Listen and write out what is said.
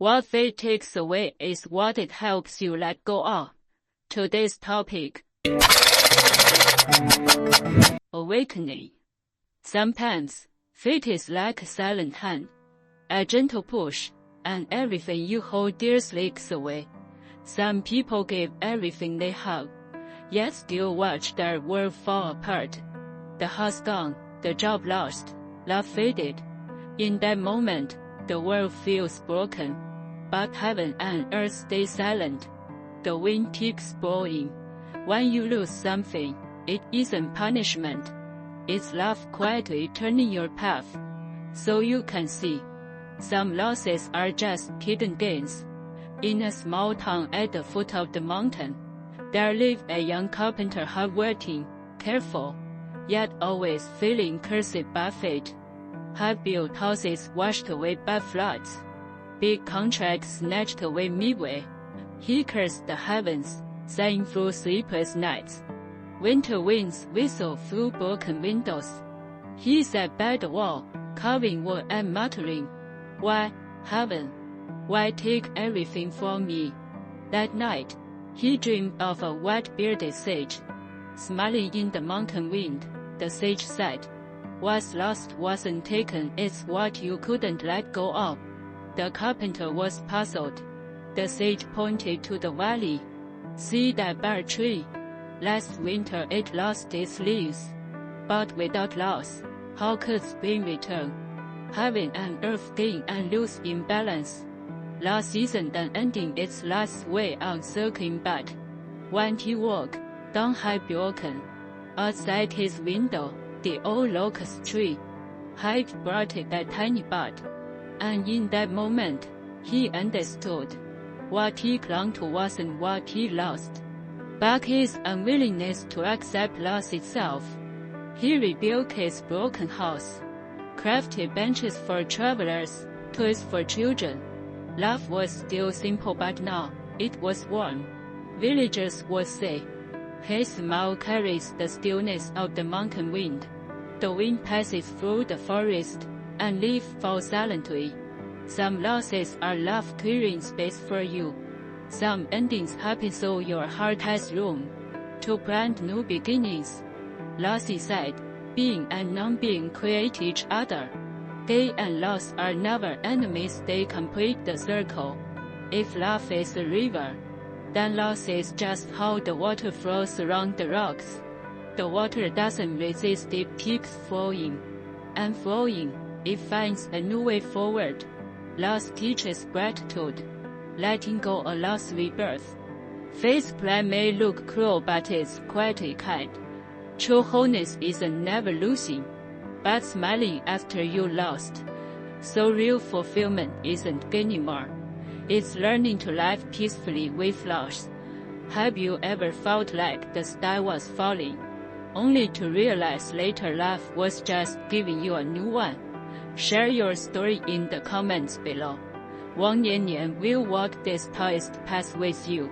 What fate takes away is what it helps you let go of. Today's topic: awakening. Sometimes, fate is like a silent hand, a gentle push, and everything you hold dear slips away. Some people give everything they have, yet still watch their world fall apart. The house gone, the job lost, love faded. In that moment, the world feels broken, but heaven and earth stay silent. The wind keeps blowing. When you lose something, it isn't punishment. It's love quietly turning your path, so you can see. Some losses are just hidden gains. In a small town at the foot of the mountain, there lived a young carpenter hardworking, careful, yet always feeling cursed by fate. High-built houses washed away by floods. Big contracts snatched away midway. He cursed the heavens, sighing through sleepless nights. Winter winds whistled through broken windows. He sat by the wall, carving wood and muttering, "Why, heaven, why take everything from me?" That night, he dreamed of a white-bearded sage. Smiling in the mountain wind, the sage said, "What's lost wasn't taken, it's what you couldn't let go of." The carpenter was puzzled. The sage pointed to the valley. "See that bare tree? Last winter it lost its leaves. But without loss, how could spring return? Heaven and earth gain and lose in balance. Last season then ending its last way on circling back." When he walked down high broken, outside his window, the old locust tree had brought a tiny bud, and in that moment, he understood. What he clung to wasn't what he lost, but his unwillingness to accept loss itself. He rebuilt his broken house, crafted benches for travelers, toys for children. Life was still simple, but now it was warm. Villagers would say, "His smile carries the stillness of the mountain wind." The wind passes through the forest, and leaves fall silently. Some losses are love clearing space for you. Some endings happen so your heart has room to plant new beginnings. Lassie said, "Being and non-being create each other. Gain and loss are never enemies, they complete the circle. If love is a river, then loss is just how the water flows around the rocks. The water doesn't resist, it keeps flowing. And flowing, it finds a new way forward. Loss teaches gratitude. Letting go allows rebirth. Fate's plan may look cruel, but it's quietly kind. True wholeness isn't never losing, but smiling after you lost. So real fulfillment isn't gaining more. It's learning to live peacefully with loss. Have you ever felt like the sky was falling, only to realize later life was just giving you a new one? Share your story in the comments below. Wang Nian Nian will walk this Taoist path with you.